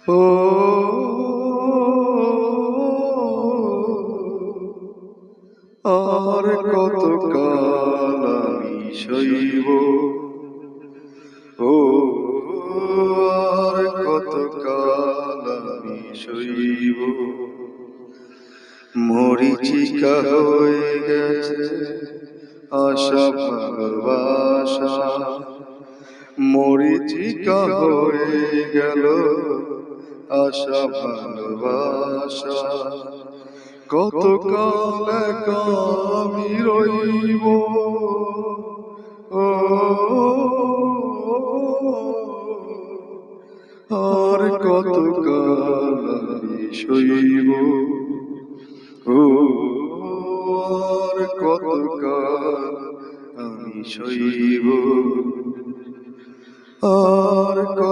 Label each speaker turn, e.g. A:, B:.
A: ও আর কতকাল আমি সইব, ও আর কতকাল আমি সইব। মরীচিকা হয়ে গেছে আশা ভালোবাসা, মরীচিকা হয়ে গেল আশা ভালোবাসা। কতকাল একা আমি রইব, ও আর কতকাল আমি সইব, ও আর কতকাল আমি সইব, আর কত